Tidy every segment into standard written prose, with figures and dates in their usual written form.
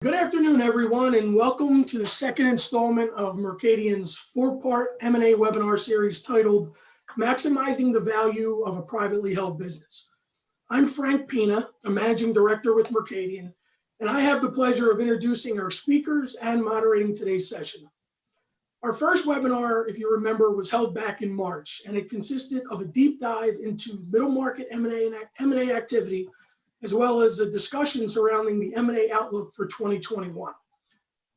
Good afternoon, everyone, and welcome to the second installment of Mercadien's four-part M&A webinar series titled Maximizing the Value of a Privately Held Business. I'm Frank Pina, a managing director with Mercadien, and I have the pleasure of introducing our speakers and moderating today's session. Our first webinar, if you remember, was held back in March, and it consisted of a deep dive into middle market M&A activity, as well as a discussion surrounding the M&A outlook for 2021.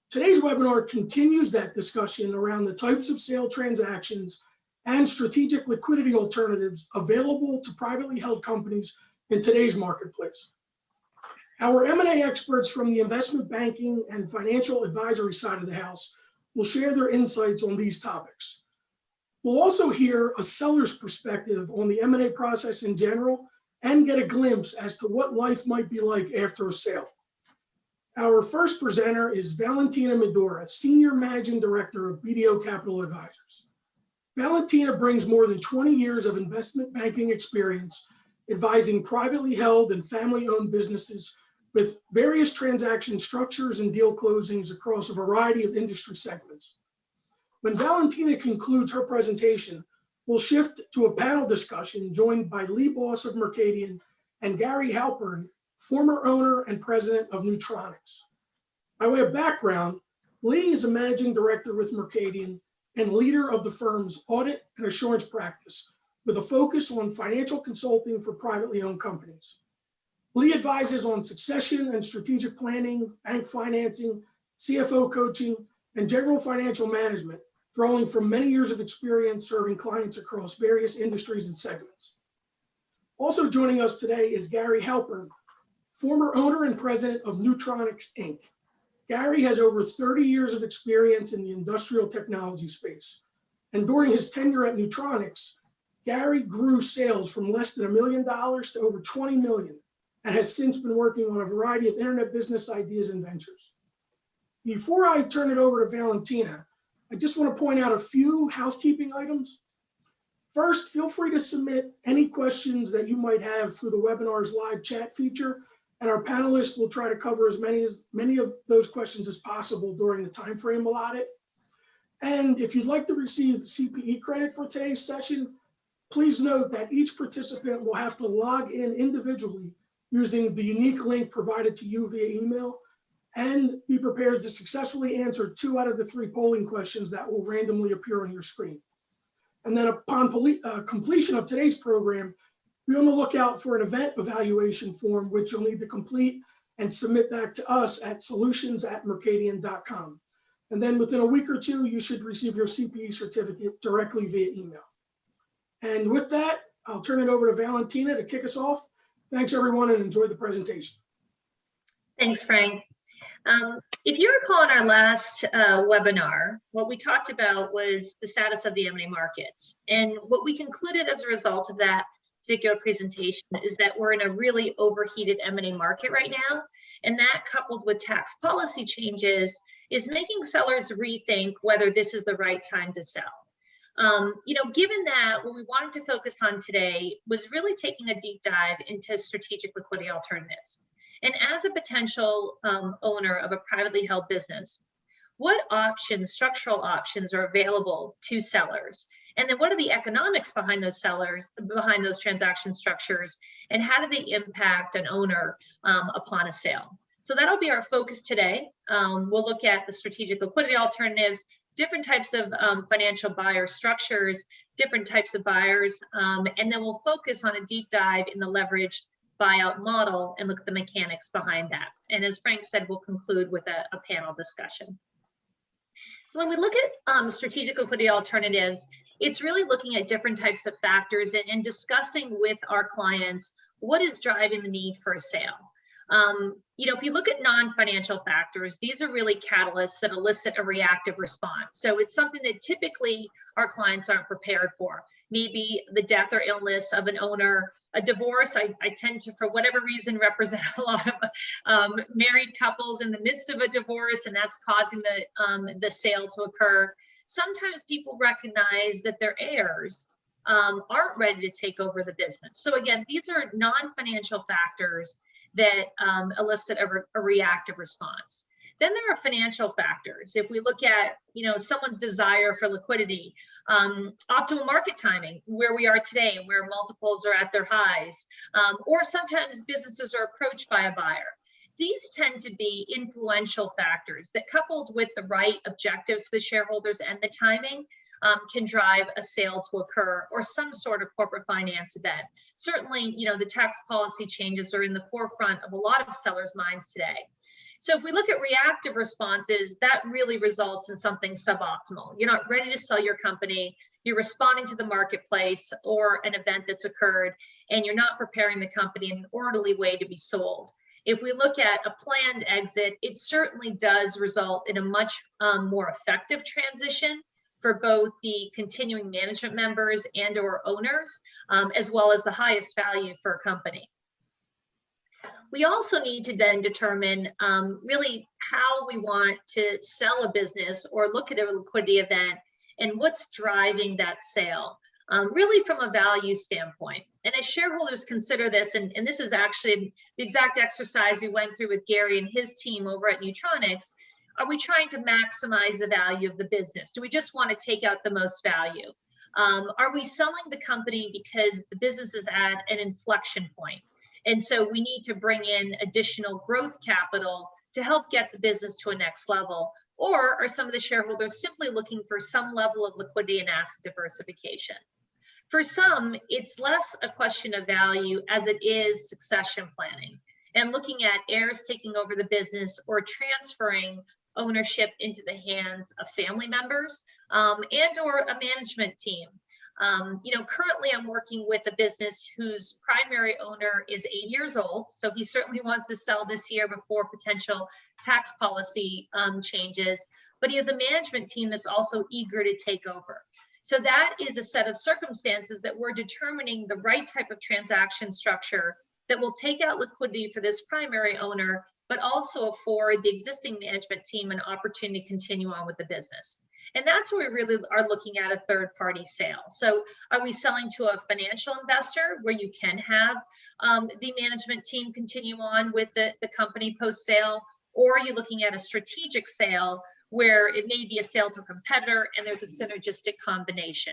Today's webinar continues that discussion around the types of sale transactions and strategic liquidity alternatives available to privately held companies in today's marketplace. Our M&A experts from the investment banking and financial advisory side of the house will share their insights on these topics. We'll also hear a seller's perspective on the M&A process in general and get a glimpse as to what life might be like after a sale. Our first presenter is Valentina Medora, Senior Managing Director of BDO Capital Advisors. Valentina brings more than 20 years of investment banking experience advising privately held and family-owned businesses with various transaction structures and deal closings across a variety of industry segments. When Valentina concludes her presentation, we'll shift to a panel discussion joined by Lee Boss of Mercadien and Gary Halpern, former owner and president of Neutronics. By way of background, Lee is a managing director with Mercadien and leader of the firm's audit and assurance practice with a focus on financial consulting for privately owned companies. Lee advises on succession and strategic planning, bank financing, CFO coaching, and general financial management, drawing from many years of experience serving clients across various industries and segments. Also joining us today is Gary Halpern, former owner and president of Neutronics, Inc. Gary has over 30 years of experience in the industrial technology space. And during his tenure at Neutronics, Gary grew sales from less than $1 million to over 20 million and has since been working on a variety of internet business ideas and ventures. Before I turn it over to Valentina, I just want to point out a few housekeeping items. First, feel free to submit any questions that you might have through the webinar's live chat feature, and our panelists will try to cover as many of those questions as possible during the time frame allotted. And if you'd like to receive CPE credit for today's session, please note that each participant will have to log in individually using the unique link provided to you via email, and be prepared to successfully answer 2 out of the 3 polling questions that will randomly appear on your screen. And then upon completion of today's program, be on the lookout for an event evaluation form, which you'll need to complete and submit back to us at solutions@mercadien.com. And then within a week or 2, you should receive your CPE certificate directly via email. And with that, I'll turn it over to Valentina to kick us off. Thanks, everyone, and enjoy the presentation. Thanks, Frank. If you recall in our last webinar, what we talked about was the status of the M&A markets. And what we concluded as a result of that particular presentation is that we're in a really overheated M&A market right now. And that, coupled with tax policy changes, is making sellers rethink whether this is the right time to sell. Given that, what we wanted to focus on today was really taking a deep dive into strategic liquidity alternatives. And as a potential owner of a privately held business, what options, structural options, are available to sellers? And then what are the economics behind those transaction structures, and how do they impact an owner upon a sale? So that'll be our focus today. We'll look at the strategic liquidity alternatives, different types of financial buyer structures, different types of buyers, and then we'll focus on a deep dive in the leveraged buyout model and look at the mechanics behind that. And as Frank said, we'll conclude with a panel discussion. When we look at strategic liquidity alternatives, it's really looking at different types of factors and discussing with our clients what is driving the need for a sale. If you look at non-financial factors, these are really catalysts that elicit a reactive response. So it's something that typically our clients aren't prepared for. Maybe the death or illness of an owner, a divorce. I tend to, for whatever reason, represent a lot of married couples in the midst of a divorce, and that's causing the sale to occur. Sometimes people recognize that their heirs aren't ready to take over the business. So again, these are non-financial factors that elicit a reactive response. Then there are financial factors. If we look at, someone's desire for liquidity, optimal market timing, where we are today, where multiples are at their highs, or sometimes businesses are approached by a buyer. These tend to be influential factors that, coupled with the right objectives for the shareholders and the timing, can drive a sale to occur or some sort of corporate finance event. Certainly, the tax policy changes are in the forefront of a lot of sellers' minds today. So if we look at reactive responses, that really results in something suboptimal. You're not ready to sell your company, you're responding to the marketplace or an event that's occurred, and you're not preparing the company in an orderly way to be sold. If we look at a planned exit, it certainly does result in a much more effective transition for both the continuing management members and or owners, as well as the highest value for a company. We also need to then determine really how we want to sell a business or look at a liquidity event and what's driving that sale, really from a value standpoint. And as shareholders consider this, and this is actually the exact exercise we went through with Gary and his team over at Neutronics, are we trying to maximize the value of the business? Do we just want to take out the most value? Are we selling the company because the business is at an inflection point? And so we need to bring in additional growth capital to help get the business to a next level. Or are some of the shareholders simply looking for some level of liquidity and asset diversification? For some, it's less a question of value as it is succession planning and looking at heirs taking over the business or transferring ownership into the hands of family members and or a management team. Currently I'm working with a business whose primary owner is 80 years old. So he certainly wants to sell this year before potential tax policy changes, but he has a management team that's also eager to take over. So that is a set of circumstances that we're determining the right type of transaction structure that will take out liquidity for this primary owner, but also afford the existing management team an opportunity to continue on with the business. And that's where we really are looking at a third-party sale. So are we selling to a financial investor where you can have the management team continue on with the company post-sale? Or are you looking at a strategic sale where it may be a sale to a competitor and there's a synergistic combination?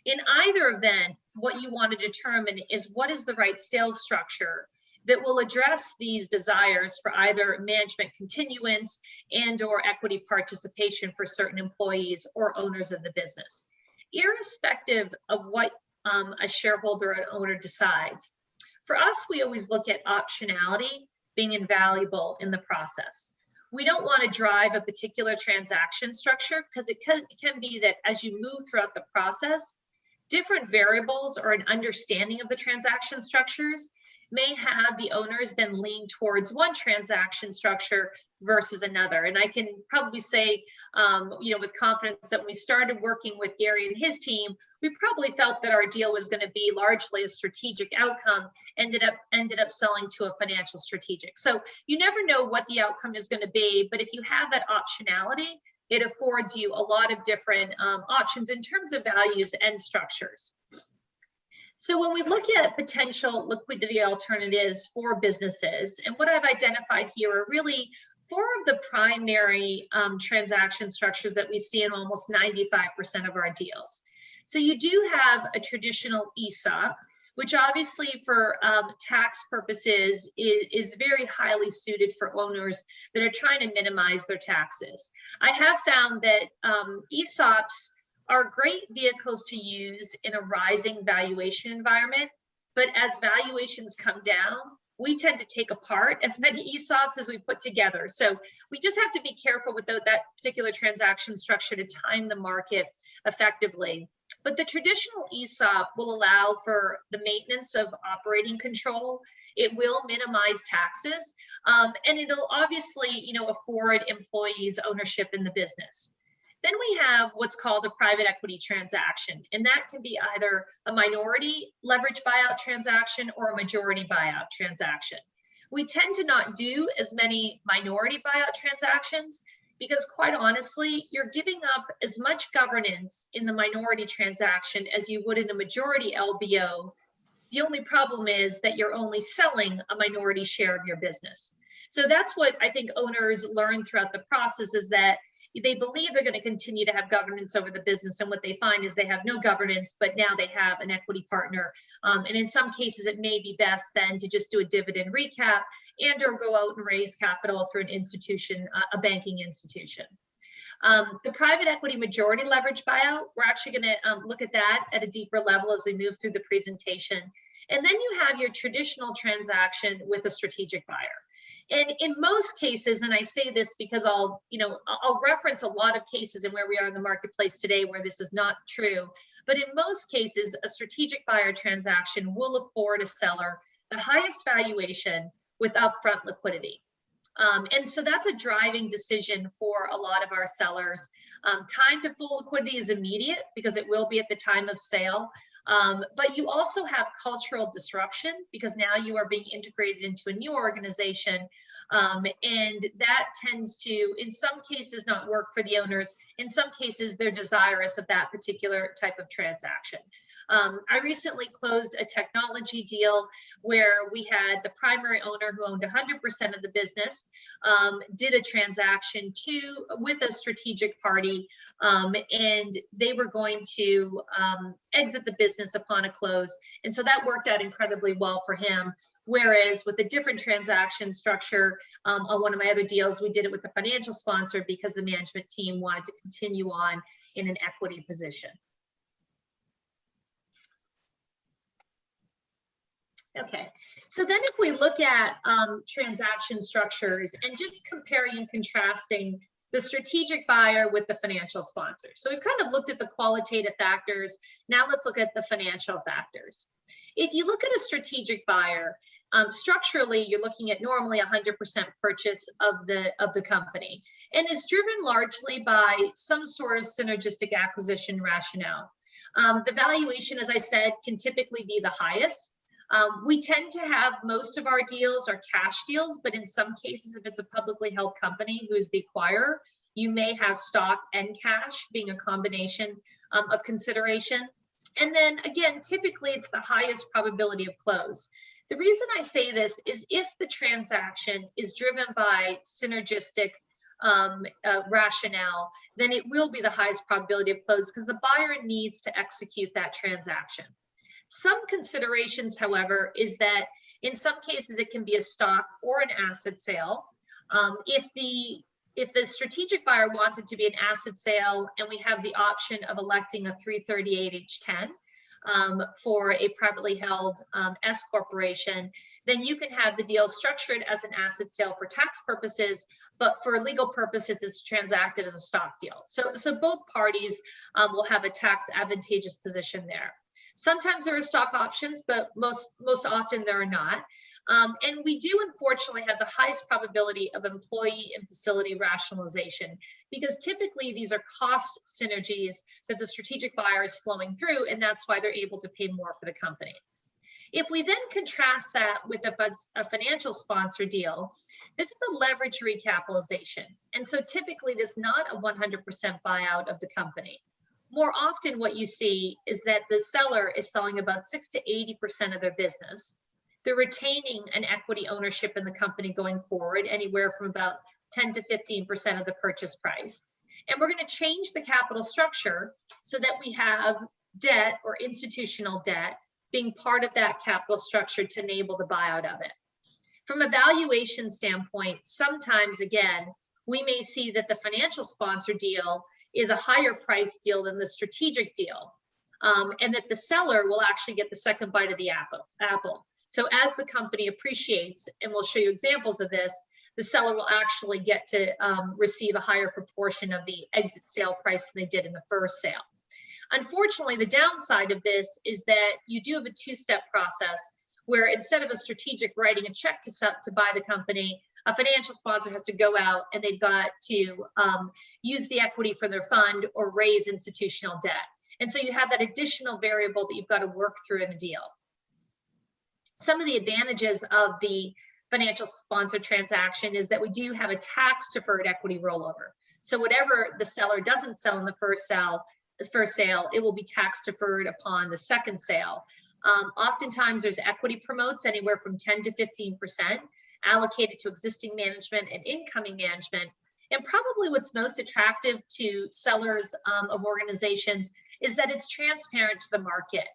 In either event, what you want to determine is what is the right sales structure that will address these desires for either management continuance and or equity participation for certain employees or owners of the business. Irrespective of what a shareholder or owner decides, for us, we always look at optionality being invaluable in the process. We don't want to drive a particular transaction structure because it can be that as you move throughout the process, different variables or an understanding of the transaction structures may have the owners then lean towards one transaction structure versus another. And I can probably say, with confidence that when we started working with Gary and his team, we probably felt that our deal was going to be largely a strategic outcome, ended up selling to a financial strategic. So you never know what the outcome is going to be, but if you have that optionality, it affords you a lot of different options in terms of values and structures. So when we look at potential liquidity alternatives for businesses, and what I've identified here are really four of the primary transaction structures that we see in almost 95% of our deals. So you do have a traditional ESOP, which obviously for tax purposes is very highly suited for owners that are trying to minimize their taxes. I have found that ESOPs are great vehicles to use in a rising valuation environment, but as valuations come down, we tend to take apart as many ESOPs as we put together. So we just have to be careful with that particular transaction structure to time the market effectively. But the traditional ESOP will allow for the maintenance of operating control. It will minimize taxes, and it'll obviously, afford employees ownership in the business. Then we have what's called a private equity transaction, and that can be either a minority leverage buyout transaction or a majority buyout transaction. We tend to not do as many minority buyout transactions because, quite honestly, you're giving up as much governance in the minority transaction as you would in a majority LBO. The only problem is that you're only selling a minority share of your business. So that's what I think owners learn throughout the process, is that they believe they're going to continue to have governance over the business, and what they find is they have no governance, but now they have an equity partner. And in some cases, it may be best then to just do a dividend recap and or go out and raise capital through an institution, a banking institution. The private equity majority leverage buyout, we're actually going to look at that at a deeper level as we move through the presentation. And then you have your traditional transaction with a strategic buyer. And in most cases, and I say this because I'll reference a lot of cases and where we are in the marketplace today where this is not true, but in most cases, a strategic buyer transaction will afford a seller the highest valuation with upfront liquidity. And so that's a driving decision for a lot of our sellers. Time to full liquidity is immediate because it will be at the time of sale. But you also have cultural disruption because now you are being integrated into a new organization. And that tends to, in some cases, not work for the owners. In some cases, they're desirous of that particular type of transaction. I recently closed a technology deal where we had the primary owner who owned 100% of the business, did a transaction with a strategic party, and they were going to exit the business upon a close. And so that worked out incredibly well for him. Whereas with a different transaction structure on one of my other deals, we did it with the financial sponsor because the management team wanted to continue on in an equity position. Okay, so then if we look at transaction structures and just comparing and contrasting the strategic buyer with the financial sponsor. So we've kind of looked at the qualitative factors. Now let's look at the financial factors. If you look at a strategic buyer, structurally, you're looking at normally 100% purchase of the company, and is driven largely by some sort of synergistic acquisition rationale. The valuation, as I said, can typically be the highest. We tend to have most of our deals are cash deals, but in some cases, if it's a publicly held company who is the acquirer, you may have stock and cash being a combination of consideration. And then again, typically it's the highest probability of close. The reason I say this is if the transaction is driven by synergistic rationale, then it will be the highest probability of close because the buyer needs to execute that transaction. Some considerations, however, is that in some cases it can be a stock or an asset sale. If the strategic buyer wants it to be an asset sale and we have the option of electing a 338H10 for a privately held S corporation, then you can have the deal structured as an asset sale for tax purposes, but for legal purposes, it's transacted as a stock deal. So both parties will have a tax advantageous position there. Sometimes there are stock options, but most often there are not. And we do unfortunately have the highest probability of employee and facility rationalization because typically these are cost synergies that the strategic buyer is flowing through, and that's why they're able to pay more for the company. If we then contrast that with a financial sponsor deal, this is a leverage recapitalization. And so typically it is not a 100% buyout of the company. More often what you see is that the seller is selling about 6 to 80% of their business. They're retaining an equity ownership in the company going forward, anywhere from about 10 to 15% of the purchase price. And we're going to change the capital structure so that we have debt or institutional debt being part of that capital structure to enable the buyout of it. From a valuation standpoint, sometimes, again, we may see that the financial sponsor deal is a higher price deal than the strategic deal, and that the seller will actually get the second bite of the apple. So as the company appreciates, and we'll show you examples of this, the seller will actually get to receive a higher proportion of the exit sale price than they did in the first sale. Unfortunately, the downside of this is that you do have a two-step process where instead of a strategic writing a check to buy the company, a financial sponsor has to go out and they've got to use the equity for their fund or raise institutional debt. And so you have that additional variable that you've got to work through in a deal. Some of the advantages of the financial sponsor transaction is that we do have a tax deferred equity rollover. So whatever the seller doesn't sell in the first sale, it will be tax deferred upon the second sale. Oftentimes there's equity promotes anywhere from 10 to 15%. allocated to existing management and incoming management. And probably what's most attractive to sellers of organizations is that it's transparent to the market.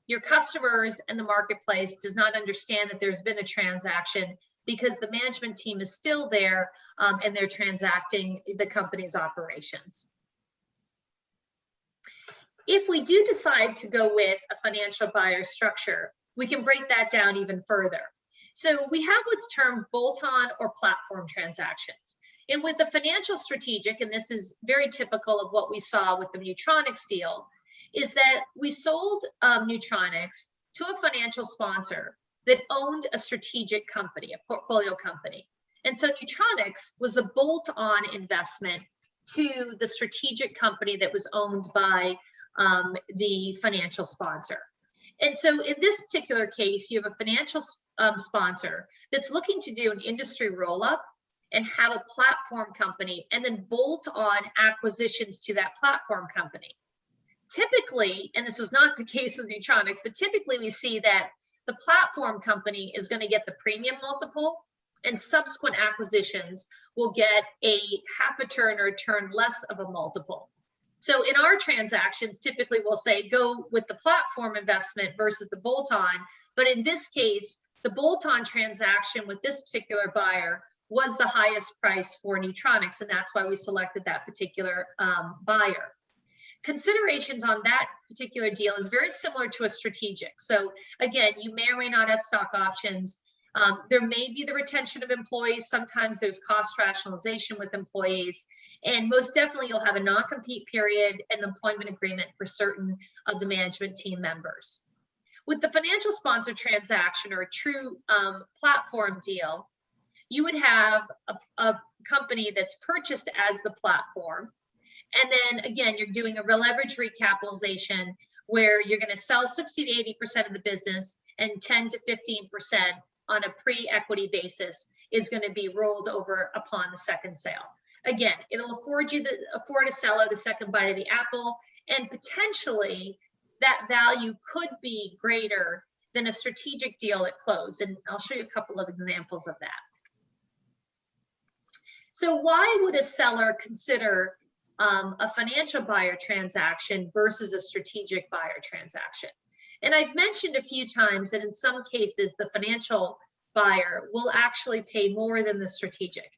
Your customers and the marketplace does not understand that there's been a transaction because the management team is still there and they're transacting the company's operations. If we do decide to go with a financial buyer structure, we can break that down even further. So we have what's termed bolt-on or platform transactions. And with the financial strategic, and this is very typical of what we saw with the Nutronics deal, is that we sold Nutronics to a financial sponsor that owned a strategic company, a portfolio company. And so Nutronics was the bolt-on investment to the strategic company that was owned by the financial sponsor. And so in this particular case, you have a financial sponsor that's looking to do an industry roll-up and have a platform company and then bolt on acquisitions to that platform company. Typically, and this was not the case with Nutronics, but typically we see that the platform company is going to get the premium multiple and subsequent acquisitions will get a half a turn or a turn less of a multiple. So in our transactions, typically we'll say go with the platform investment versus the bolt-on. But in this case, the bolt-on transaction with this particular buyer was the highest price for Nutronics, and that's why we selected that particular buyer. Considerations on that particular deal is very similar to a strategic. So again, you may or may not have stock options. There may be the retention of employees. Sometimes there's cost rationalization with employees. And most definitely you'll have a non-compete period and employment agreement for certain of the management team members. With the financial sponsor transaction or a true platform deal, you would have a company that's purchased as the platform. And then again, you're doing a real leverage recapitalization where you're going to sell 60 to 80% of the business and 10 to 15% on a pre-equity basis is going to be rolled over upon the second sale. Again, it'll afford a seller the second bite of the apple, and potentially that value could be greater than a strategic deal at close. And I'll show you a couple of examples of that. So why would a seller consider a financial buyer transaction versus a strategic buyer transaction? And I've mentioned a few times that in some cases, the financial buyer will actually pay more than the strategic.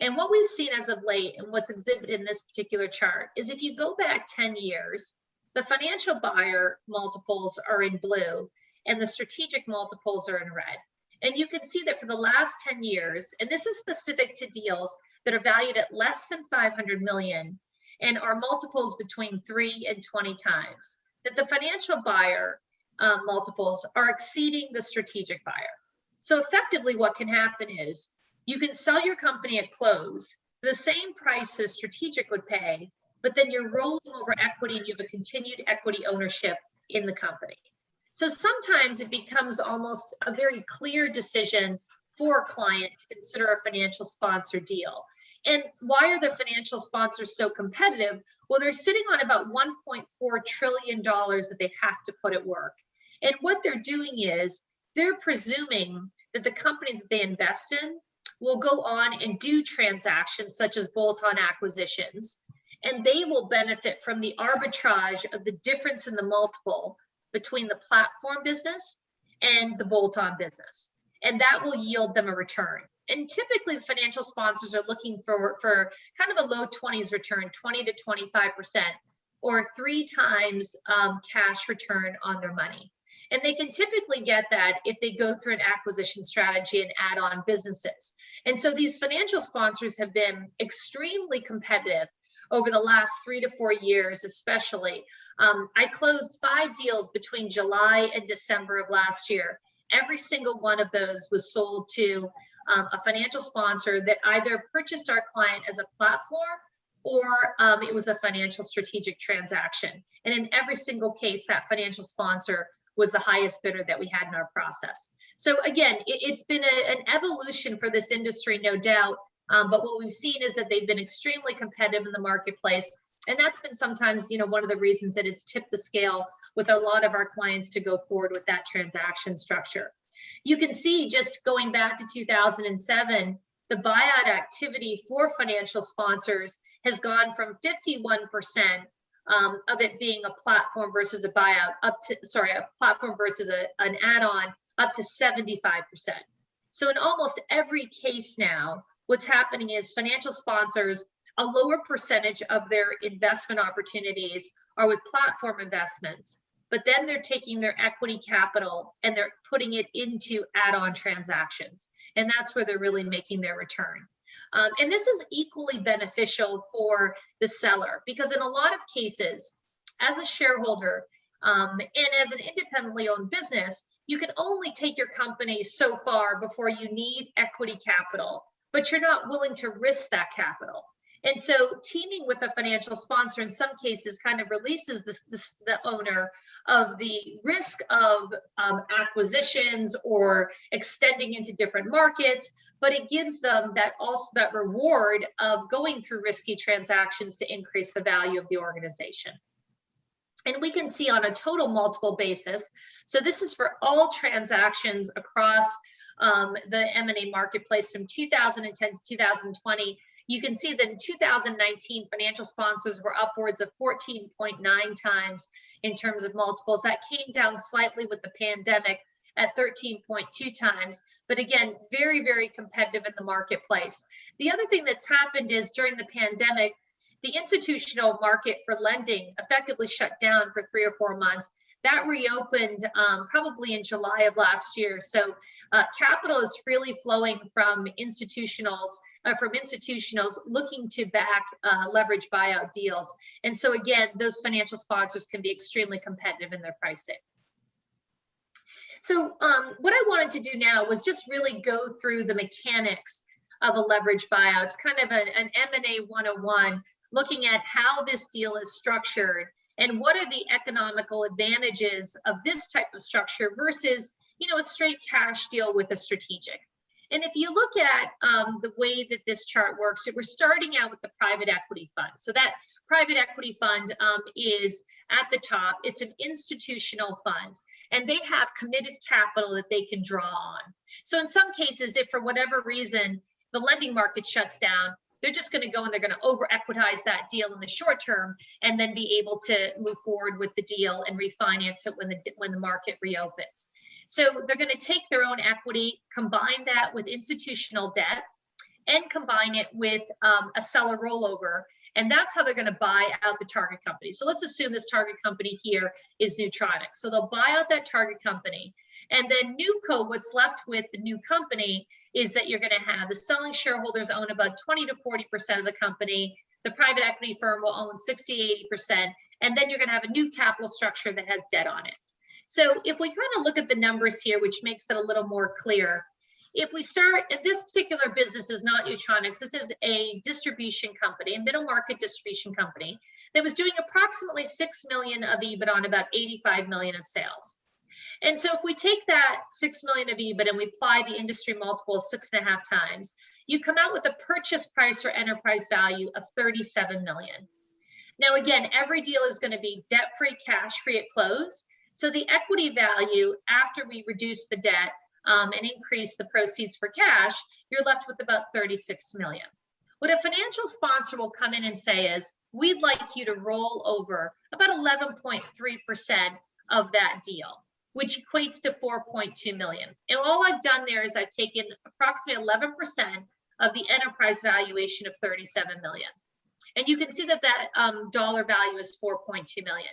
And what we've seen as of late and what's exhibited in this particular chart is if you go back 10 years, the financial buyer multiples are in blue and the strategic multiples are in red. And you can see that for the last 10 years, and this is specific to deals that are valued at less than 500 million and are multiples between 3 and 20 times, that the financial buyer multiples are exceeding the strategic buyer. So effectively what can happen is you can sell your company at close for the same price that a strategic would pay, but then you're rolling over equity and you have a continued equity ownership in the company. So sometimes it becomes almost a very clear decision for a client to consider a financial sponsor deal. And why are the financial sponsors so competitive? Well, they're sitting on about $1.4 trillion that they have to put at work. And what they're doing is they're presuming that the company that they invest in will go on and do transactions such as bolt-on acquisitions, and they will benefit from the arbitrage of the difference in the multiple between the platform business and the bolt-on business. And that will yield them a return. And typically the financial sponsors are looking for kind of a low 20s return, 20 to 25%, or 3 times cash return on their money. And they can typically get that if they go through an acquisition strategy and add on businesses. And so these financial sponsors have been extremely competitive over the last 3 to 4 years, especially. I closed 5 deals between July and December of last year. Every single one of those was sold to a financial sponsor that either purchased our client as a platform or it was a financial strategic transaction. And in every single case, that financial sponsor was the highest bidder that we had in our process. So again, it's been an evolution for this industry, no doubt. But what we've seen is that they've been extremely competitive in the marketplace. And that's been sometimes, one of the reasons that it's tipped the scale with a lot of our clients to go forward with that transaction structure. You can see just going back to 2007, the buyout activity for financial sponsors has gone from 51% of it being a platform versus a buyout a platform versus an add-on up to 75%. So in almost every case now, what's happening is financial sponsors, a lower percentage of their investment opportunities are with platform investments, but then they're taking their equity capital and they're putting it into add-on transactions. And that's where they're really making their return. And this is equally beneficial for the seller, because in a lot of cases, as a shareholder and as an independently owned business, you can only take your company so far before you need equity capital, but you're not willing to risk that capital. And so teaming with a financial sponsor in some cases kind of releases the owner of the risk of acquisitions or extending into different markets, but it gives them that reward of going through risky transactions to increase the value of the organization. And we can see on a total multiple basis, so this is for all transactions across the M&A marketplace from 2010 to 2020. You can see that in 2019, financial sponsors were upwards of 14.9 times in terms of multiples. That came down slightly with the pandemic at 13.2 times, but again, very, very competitive in the marketplace. The other thing that's happened is during the pandemic, the institutional market for lending effectively shut down for 3 or 4 months. That reopened probably in July of last year. So capital is freely flowing from institutionals looking to back leverage buyout deals. And so again, those financial sponsors can be extremely competitive in their pricing. So what I wanted to do now was just really go through the mechanics of a leverage buyout. It's kind of an M&A 101, looking at how this deal is structured and what are the economical advantages of this type of structure versus, a straight cash deal with a strategic. And if you look at the way that this chart works, we're starting out with the private equity fund. So that private equity fund is at the top. It's an institutional fund, and they have committed capital that they can draw on. So in some cases, if for whatever reason the lending market shuts down, they're just going to go and they're going to over equitize that deal in the short term and then be able to move forward with the deal and refinance it when the market reopens. So they're going to take their own equity, combine that with institutional debt, and combine it with a seller rollover. And that's how they're going to buy out the target company. So let's assume this target company here is Neutronic. So they'll buy out that target company. And then NewCo, what's left with the new company is that you're going to have the selling shareholders own about 20 to 40% of the company. The private equity firm will own 60, 80%. And then you're going to have a new capital structure that has debt on it. So if we kind of look at the numbers here, which makes it a little more clear, if we start, and this particular business is not Neutronics, this is a distribution company, a middle market distribution company that was doing approximately 6 million of EBIT on about 85 million of sales. And so if we take that 6 million of EBIT and we apply the industry multiple of 6.5 times, you come out with a purchase price or enterprise value of 37 million. Now, again, every deal is going to be debt-free, cash-free at close. So the equity value after we reduce the debt and increase the proceeds for cash, you're left with about 36 million. What a financial sponsor will come in and say is, we'd like you to roll over about 11.3% of that deal, which equates to 4.2 million. And all I've done there is I've taken approximately 11% of the enterprise valuation of 37 million. And you can see that dollar value is 4.2 million.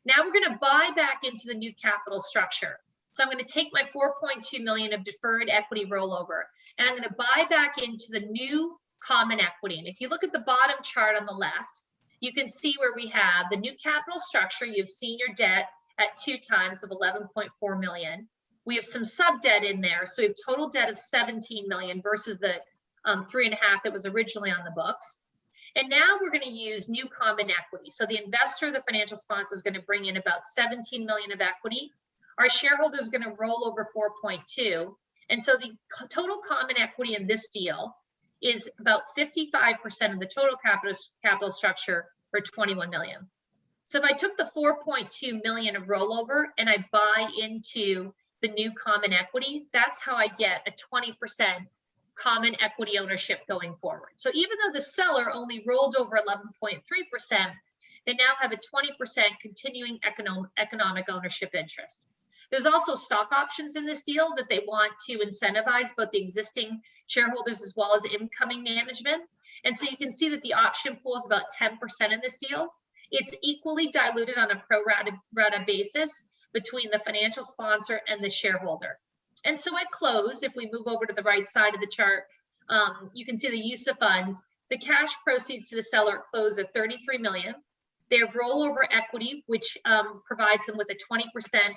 Now we're going to buy back into the new capital structure. So I'm going to take my 4.2 million of deferred equity rollover, and I'm going to buy back into the new common equity. And if you look at the bottom chart on the left, you can see where we have the new capital structure. You have senior debt at 2 times of 11.4 million. We have some sub debt in there. So we have total debt of 17 million versus the 3.5 that was originally on the books. And now we're going to use new common equity. So the investor, the financial sponsor, is going to bring in about 17 million of equity. Our shareholder is going to roll over 4.2. And so the total common equity in this deal is about 55% of the total capital structure for 21 million. So if I took the 4.2 million of rollover and I buy into the new common equity, that's how I get a 20% common equity ownership going forward. So even though the seller only rolled over 11.3%, they now have a 20% continuing economic ownership interest. There's also stock options in this deal that they want to incentivize both the existing shareholders as well as incoming management. And so you can see that the option pool is about 10% in this deal. It's equally diluted on a pro rata basis between the financial sponsor and the shareholder. And so at close, if we move over to the right side of the chart, you can see the use of funds. The cash proceeds to the seller at close of $33 million. They have rollover equity, which provides them with a 20%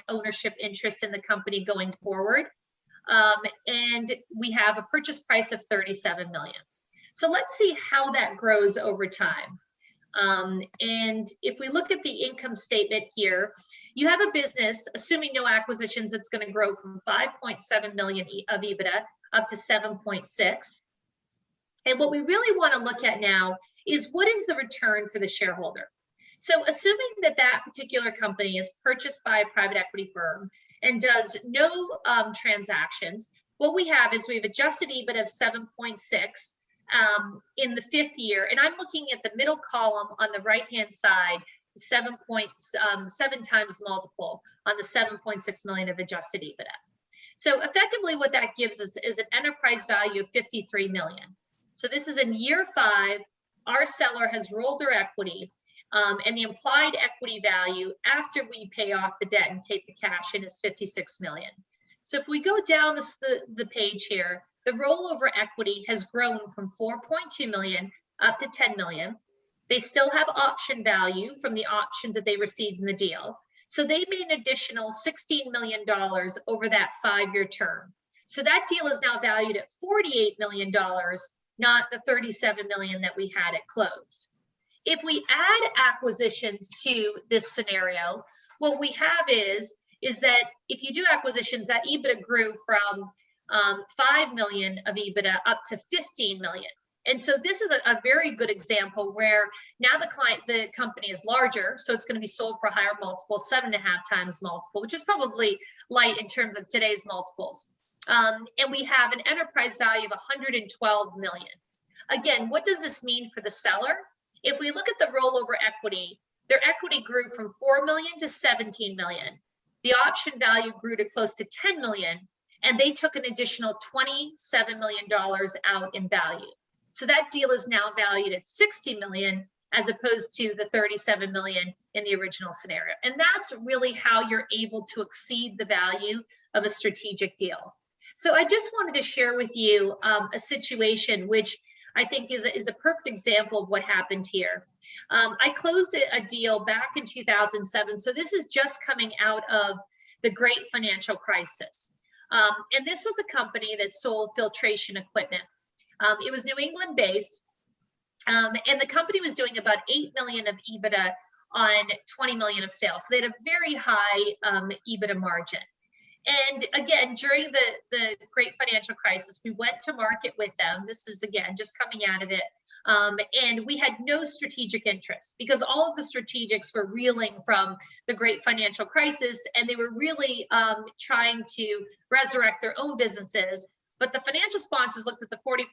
ownership interest in the company going forward. And we have a purchase price of $37 million. So let's see how that grows over time. And if we look at the income statement here, you have a business, assuming no acquisitions, it's going to grow from 5.7 million of EBITDA up to 7.6. And what we really want to look at now is what is the return for the shareholder? So assuming that that particular company is purchased by a private equity firm and does no transactions, what we have is we have adjusted EBIT of 7.6 in the 5th year. And I'm looking at the middle column on the right-hand side, 7.7 times multiple on the 7.6 million of adjusted EBITDA. So effectively what that gives us is an enterprise value of 53 million. So this is in year 5, our seller has rolled their equity, and the implied equity value after we pay off the debt and take the cash in is 56 million. So if we go down the page here, the rollover equity has grown from 4.2 million up to 10 million. They still have option value from the options that they received in the deal. So they made an additional $16 million over that 5-year term. So that deal is now valued at $48 million, not the 37 million that we had at close. If we add acquisitions to this scenario, what we have is that if you do acquisitions, that EBITDA grew from 5 million of EBITDA up to 15 million. And so this is a very good example where now the company is larger, so it's going to be sold for a higher multiple, 7.5 times multiple, which is probably light in terms of today's multiples. And we have an enterprise value of 112 million. Again, what does this mean for the seller? If we look at the rollover equity, their equity grew from 4 million to 17 million. The option value grew to close to 10 million, and they took an additional $27 million out in value. So that deal is now valued at 60 million as opposed to the 37 million in the original scenario. And that's really how you're able to exceed the value of a strategic deal. So I just wanted to share with you a situation which I think is a perfect example of what happened here. I closed a deal back in 2007. So this is just coming out of the great financial crisis. And this was a company that sold filtration equipment. It was New England based, and the company was doing about 8 million of EBITDA on 20 million of sales. So they had a very high EBITDA margin. And again, during the great financial crisis, we went to market with them. This is, again, just coming out of it. And we had no strategic interest because all of the strategics were reeling from the great financial crisis, and they were really trying to resurrect their own businesses. But the financial sponsors looked at the 40%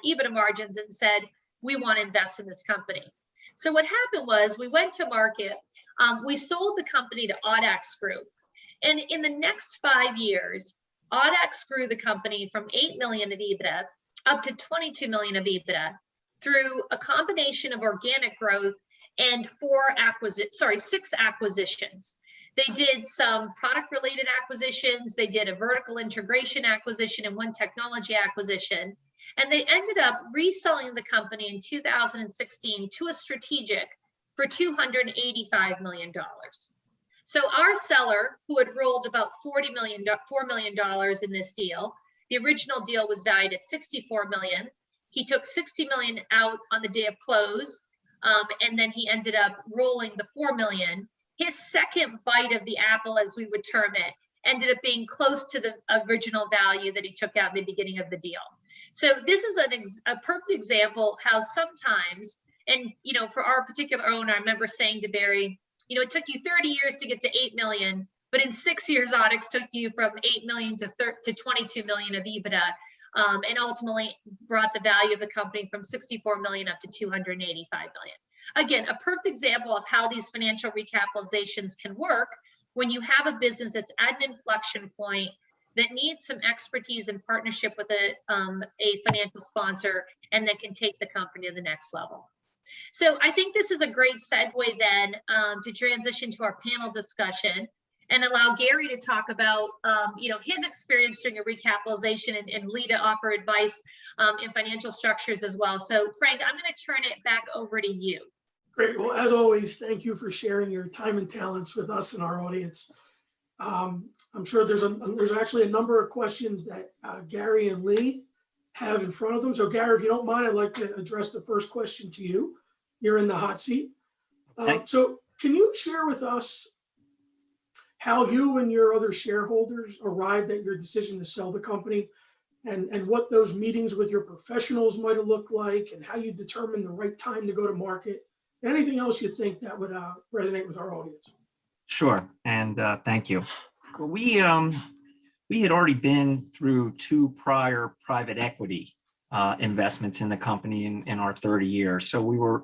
EBITDA margins and said, we want to invest in this company. So what happened was we went to market. We sold the company to Audax Group. And in the next 5 years, Audax grew the company from 8 million of EBITDA up to 22 million of EBITDA through a combination of organic growth and 6 acquisitions. They did some product-related acquisitions. They did a vertical integration acquisition and 1 technology acquisition. And they ended up reselling the company in 2016 to a strategic for $285 million. So our seller, who had rolled about $4 million in this deal, the original deal was valued at 64 million. He took 60 million out on the day of close, and then he ended up rolling the 4 million. His second bite of the apple, as we would term it, ended up being close to the original value that he took out in the beginning of the deal. So this is a perfect example how sometimes, and for our particular owner, I remember saying to Barry, it took you 30 years to get to 8 million, But in 6 years, Onyx took you from 8 million to 22 million of EBITDA, and ultimately brought the value of the company from 64 million up to 285 million. Again, a perfect example of how these financial recapitalizations can work when you have a business that's at an inflection point that needs some expertise and partnership with a financial sponsor, and that can take the company to the next level. So I think this is a great segue then to transition to our panel discussion and allow Gary to talk about his experience during a recapitalization, and Lee to offer advice in financial structures as well. So Frank, I'm going to turn it back over to you. Great. Well, as always, thank you for sharing your time and talents with us and our audience. I'm sure there's actually a number of questions that Gary and Lee have in front of them. So Gary, if you don't mind, I'd like to address the first question to you. You're in the hot seat. So can you share with us how you and your other shareholders arrived at your decision to sell the company, and what those meetings with your professionals might have looked like, and how you determined the right time to go to market? Anything else you think that would resonate with our audience? Sure, and thank you. Well, we had already been through 2 prior private equity investments in the company in our 30 years. So we were,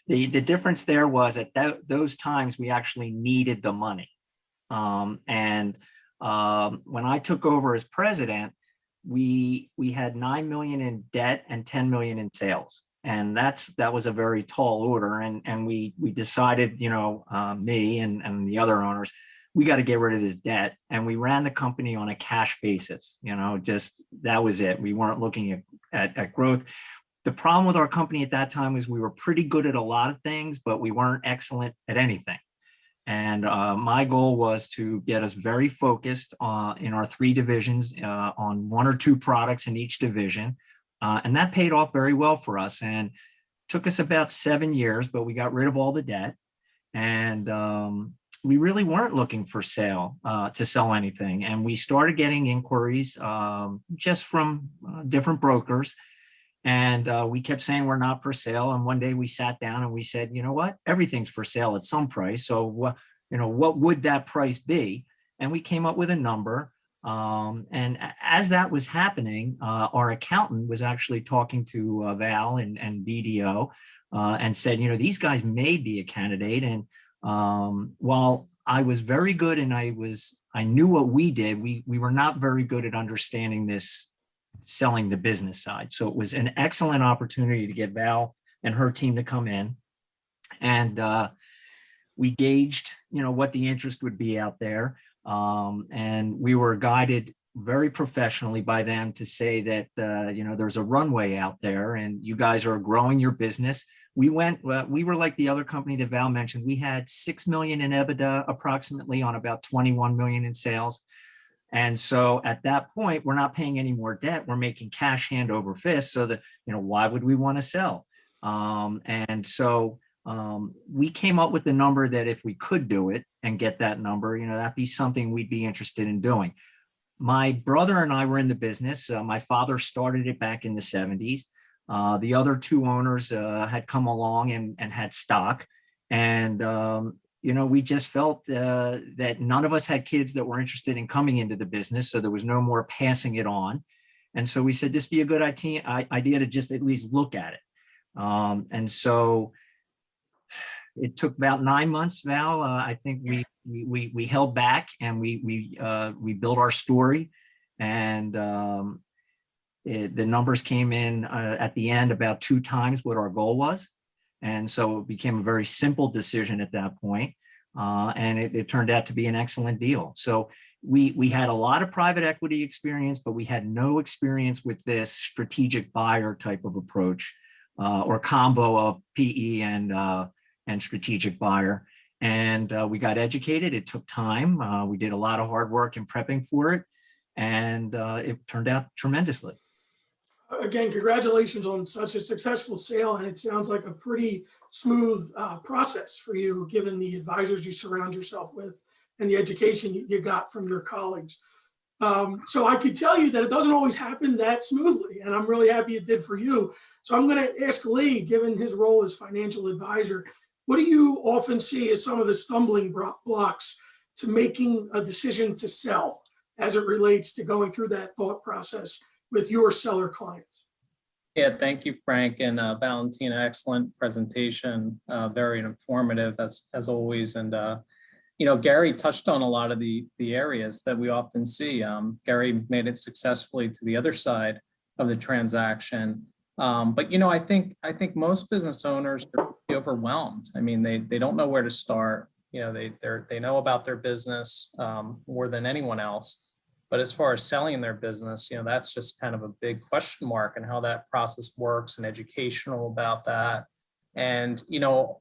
the difference there was at those times we actually needed the money. When I took over as president, we had 9 million in debt and 10 million in sales. And that was a very tall order. And we decided, me and the other owners, we got to get rid of this debt. And we ran the company on a cash basis, just that was it. We weren't looking at growth. The problem with our company at that time was we were pretty good at a lot of things, but we weren't excellent at anything. And my goal was to get us very focused in our 3 divisions on 1 or 2 products in each division. And that paid off very well for us, and took us about 7 years, but we got rid of all the debt. And we really weren't looking for to sell anything. And we started getting inquiries just from different brokers. And we kept saying we're not for sale. And one day we sat down and we said, you know what, everything's for sale at some price. So what would that price be? And we came up with a number. And as that was happening, our accountant was actually talking to Val and BDO and said, these guys may be a candidate. And while I was very good and I knew what we did, we were not very good at understanding this, selling the business side. So it was an excellent opportunity to get Val and her team to come in. And we gauged, what the interest would be out there. And we were guided very professionally by them to say that, there's a runway out there and you guys are growing your business. We were like the other company that Val mentioned. We had 6 million in EBITDA approximately on about 21 million in sales. And so at that point, we're not paying any more debt. We're making cash hand over fist. So that, why would we want to sell? And so we came up with the number that if we could do it and get that number, that'd be something we'd be interested in doing. My brother and I were in the business. My father started it back in the 70s. The other 2 owners had come along and had stock. And, we just felt that none of us had kids that were interested in coming into the business. So there was no more passing it on. And so we said, this would be a good idea to just at least look at it. And so it took about 9 months, Val. I think we held back and we built our story, and the numbers came in at the end about 2 times what our goal was. And so it became a very simple decision at that point. And it turned out to be an excellent deal. So we had a lot of private equity experience, but we had no experience with this strategic buyer type of approach, or combo of PE and strategic buyer. And we got educated. It took time. We did a lot of hard work in prepping for it, and it turned out tremendously. Again, congratulations on such a successful sale. And it sounds like a pretty smooth process for you, given the advisors you surround yourself with and the education you got from your colleagues. So I could tell you that it doesn't always happen that smoothly, and I'm really happy it did for you. So I'm going to ask Lee, given his role as financial advisor, what do you often see as some of the stumbling blocks to making a decision to sell as it relates to going through that thought process with your seller clients? Yeah, thank you, Frank and Valentina. Excellent presentation, very informative as always. And Gary touched on a lot of the areas that we often see. Gary made it successfully to the other side of the transaction. But I think most business owners are overwhelmed. I mean, they don't know where to start. They know about their business more than anyone else. But as far as selling their business, that's just kind of a big question mark, and how that process works, and educational about that. And,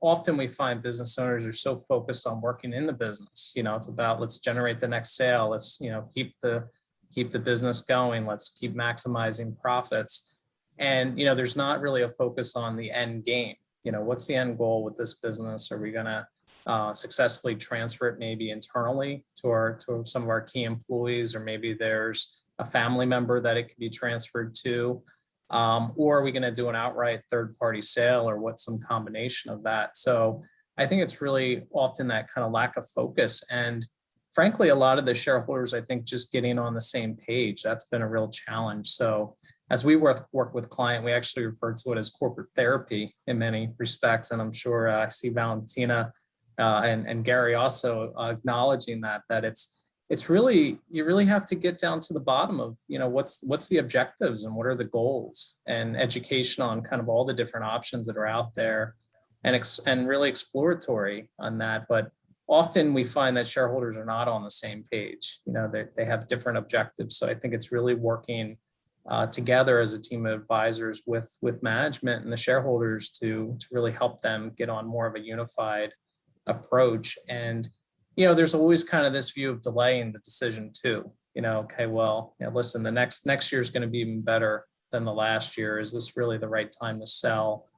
often we find business owners are so focused on working in the business. It's about, let's generate the next sale. Let's, keep the business going. Let's keep maximizing profits. And, there's not really a focus on the end game. What's the end goal with this business? Are we going to successfully transfer it maybe internally to some of our key employees, or maybe there's a family member that it could be transferred to, or are we going to do an outright third-party sale, or what's some combination of that? So I think it's really often that kind of lack of focus, and frankly, a lot of the shareholders, I think, just getting on the same page, that's been a real challenge. So as we work with client, we actually refer to it as corporate therapy in many respects, and I'm sure I see Valentina and Gary also acknowledging that it's really, you really have to get down to the bottom of, what's the objectives and what are the goals, and education on kind of all the different options that are out there, and really exploratory on that. But often we find that shareholders are not on the same page. They have different objectives. So I think it's really working together as a team of advisors with management and the shareholders to really help them get on more of a unified approach. And there's always kind of this view of delaying the decision too. Okay, well, listen, the next year is going to be even better than the last year. Is this really the right time to sell?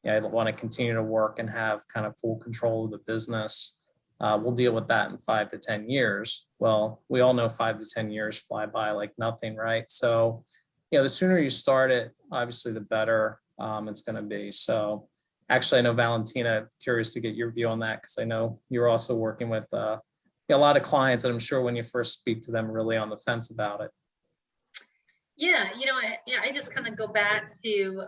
I want to continue to work and have kind of full control of the business. We'll deal with that in 5 to 10 years. Well, we all know 5 to 10 years fly by like nothing, right? So, the sooner you start it, obviously, the better it's going to be. So actually, I know Valentina, curious to get your view on that, because I know you're also working with a lot of clients, and I'm sure when you first speak to them, really on the fence about it. Yeah, I just kind of go back to,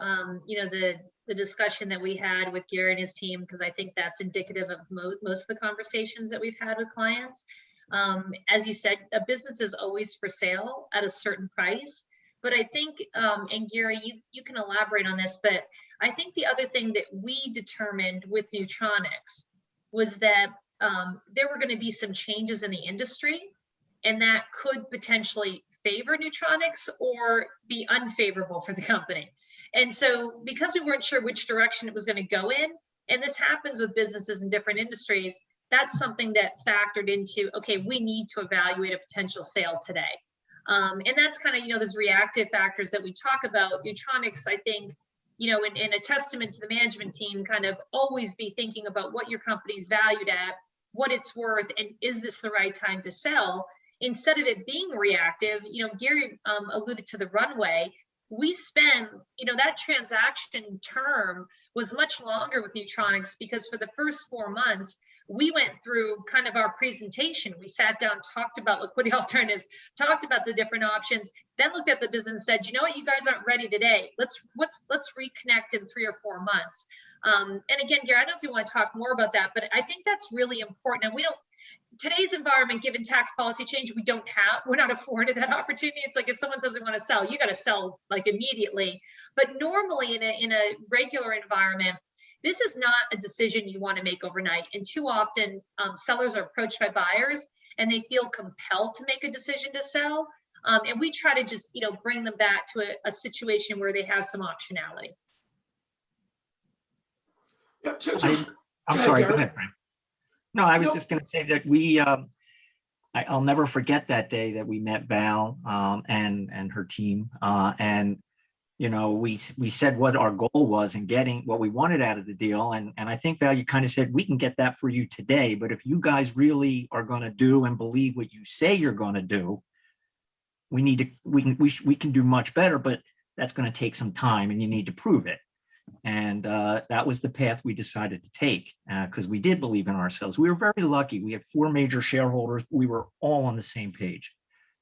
the discussion that we had with Gary and his team, because I think that's indicative of most of the conversations that we've had with clients. As you said, a business is always for sale at a certain price. But I think, and Gary, you can elaborate on this, but I think the other thing that we determined with Neutronics was that there were going to be some changes in the industry, and that could potentially favor Neutronics or be unfavorable for the company. And so because we weren't sure which direction it was going to go in, and this happens with businesses in different industries, that's something that factored into, okay, we need to evaluate a potential sale today. And that's kind of, those reactive factors that we talk about. Neutronics, I think, in a testament to the management team, kind of always be thinking about what your company's valued at, what it's worth, and is this the right time to sell? Instead of it being reactive, Gary alluded to the runway. We spend, that transaction term was much longer with Neutronics, because for the first 4 months, we went through kind of our presentation. We sat down, talked about liquidity alternatives, talked about the different options, then looked at the business and said, you know what, you guys aren't ready today. Let's reconnect in 3 or 4 months. And again, Gary, I don't know if you want to talk more about that, but I think that's really important. And today's environment, given tax policy change, we're not afforded that opportunity. It's like if someone doesn't want to sell, you got to sell like immediately. But normally in a regular environment, this is not a decision you want to make overnight. And too often sellers are approached by buyers and they feel compelled to make a decision to sell. And we try to just, bring them back to a situation where they have some optionality. Yeah, I'm sorry, go ahead, Frank. No, I was just going to say that I'll never forget that day that we met Val and her team. And we said what our goal was in getting what we wanted out of the deal. And I think, Val, you kind of said, we can get that for you today, but if you guys really are going to do and believe what you say you're going to do, we can do much better, but that's going to take some time and you need to prove it. And that was the path we decided to take because we did believe in ourselves. We were very lucky. We had 4 major shareholders. We were all on the same page.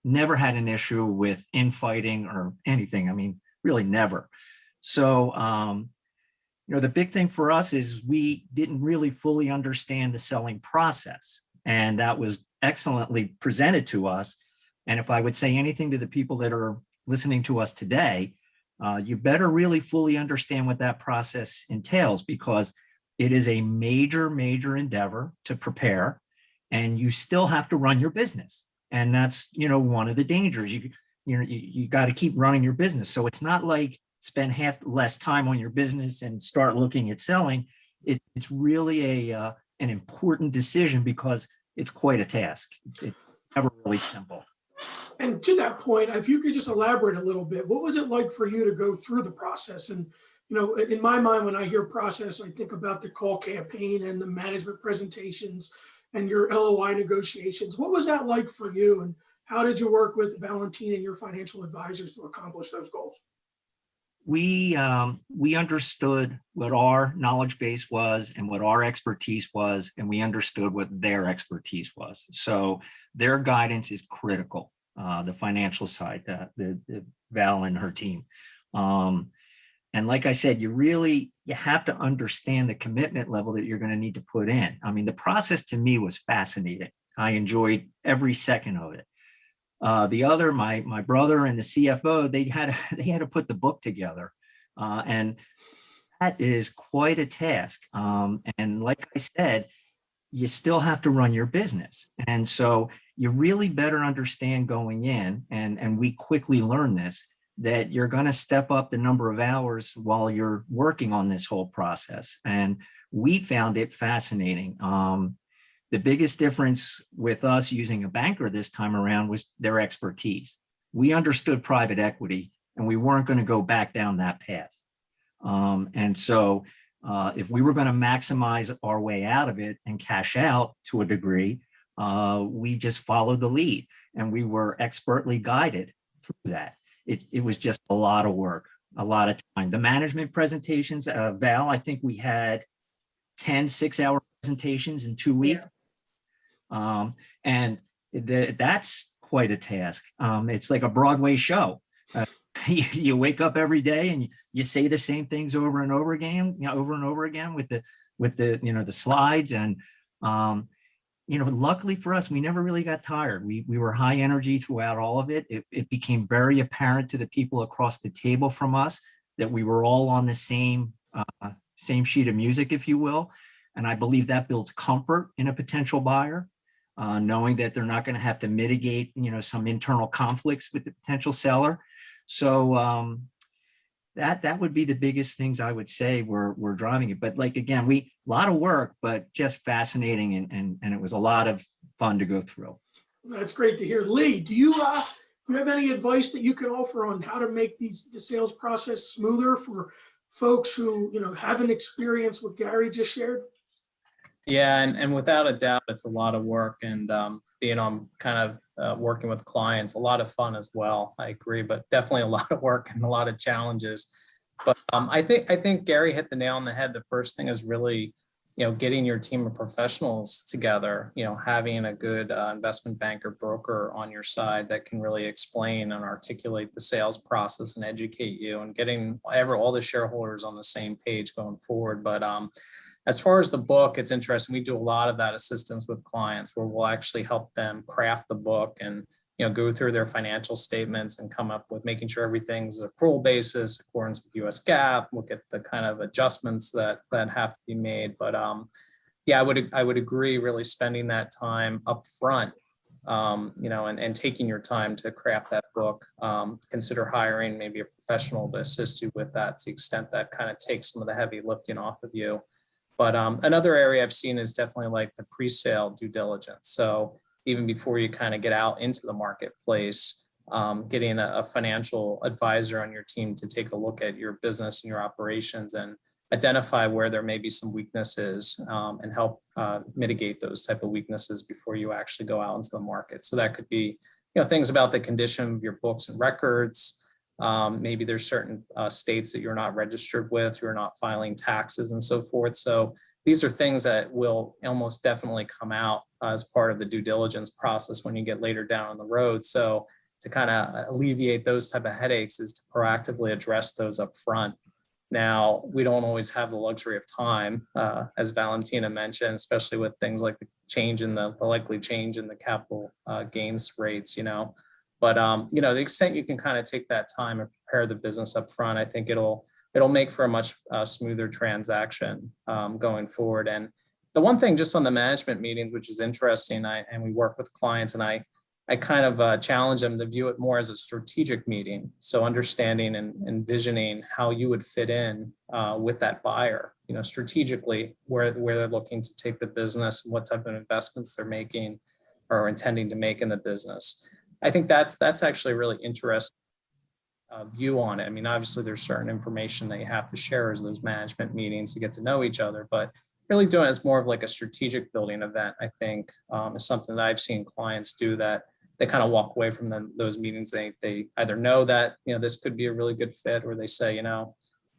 Never had an issue with infighting or anything. I mean, really never. So, the big thing for us is we didn't really fully understand the selling process. And that was excellently presented to us. And if I would say anything to the people that are listening to us today, you better really fully understand what that process entails, because it is a major, major endeavor to prepare, and you still have to run your business. And that's, one of the dangers. You got to keep running your business. So it's not like spend half less time on your business and start looking at selling. It's really an important decision because it's quite a task. It's never really simple. And to that point, if you could just elaborate a little bit, what was it like for you to go through the process? And, in my mind, when I hear process, I think about the call campaign and the management presentations and your LOI negotiations. What was that like for you? And how did you work with Valentina and your financial advisors to accomplish those goals? We understood what our knowledge base was and what our expertise was, and we understood what their expertise was. So their guidance is critical. The financial side, the Val and her team. And like I said, you have to understand the commitment level that you're going to need to put in. I mean, the process to me was fascinating. I enjoyed every second of it. My brother and the CFO, they had to put the book together. And that is quite a task. And like I said, you still have to run your business. And so you really better understand going in, and we quickly learned this, that you're going to step up the number of hours while you're working on this whole process. And we found it fascinating. The biggest difference with us using a banker this time around was their expertise. We understood private equity, and we weren't going to go back down that path. And so if we were going to maximize our way out of it and cash out to a degree, we just followed the lead, and we were expertly guided through that. It was just a lot of work, a lot of time. The management presentations, Val, I think we had 10 6-hour presentations in 2 weeks. Yeah. And that's quite a task. It's like a Broadway show. You wake up every day and you say the same things over and over again, with the slides. And luckily for us, we never really got tired. We were high energy throughout all of it. It became very apparent to the people across the table from us that we were all on the same sheet of music, if you will. And I believe that builds comfort in a potential buyer, knowing that they're not going to have to mitigate, some internal conflicts with the potential seller. So that would be the biggest things I would say were driving it. But again, a lot of work, but just fascinating, and it was a lot of fun to go through. That's great to hear. Lee, do you have any advice that you can offer on how to make the sales process smoother for folks who haven't experienced what Gary just shared? Yeah, and without a doubt, it's a lot of work, and being on kind of working with clients, a lot of fun as well. I agree, but definitely a lot of work and a lot of challenges. But I think Gary hit the nail on the head. The first thing is really, getting your team of professionals together. Having a good investment banker, broker on your side that can really explain and articulate the sales process and educate you, and getting all the shareholders on the same page going forward. But as far as the book, it's interesting. We do a lot of that assistance with clients, where we'll actually help them craft the book and go through their financial statements and come up with making sure everything's accrual basis, accordance with US GAAP, look at the kind of adjustments that have to be made. But yeah, I would agree, really spending that time up front, and taking your time to craft that book. Consider hiring maybe a professional to assist you with that, to the extent that kind of takes some of the heavy lifting off of you. But another area I've seen is definitely like the pre-sale due diligence. So even before you kind of get out into the marketplace, getting a financial advisor on your team to take a look at your business and your operations and identify where there may be some weaknesses, and help mitigate those type of weaknesses before you actually go out into the market. So that could be, things about the condition of your books and records, Maybe there's certain states that you're not registered with, you're not filing taxes and so forth. So these are things that will almost definitely come out as part of the due diligence process when you get later down on the road. So to kind of alleviate those type of headaches is to proactively address those up front. Now, we don't always have the luxury of time, as Valentina mentioned, especially with things like the change in the likely change in the capital gains rates, But, the extent you can kind of take that time and prepare the business up front, I think it'll make for a much smoother transaction going forward. And the one thing just on the management meetings, which is interesting, and we work with clients, and I kind of challenge them to view it more as a strategic meeting. So understanding and envisioning how you would fit in with that buyer, strategically where they're looking to take the business and what type of investments they're making or intending to make in the business. I think that's actually a really interesting view on it. I mean, obviously there's certain information that you have to share as those management meetings to get to know each other, but really doing it as more of like a strategic building event, I think is something that I've seen clients do, that they kind of walk away from those meetings. They either know that, this could be a really good fit, or they say,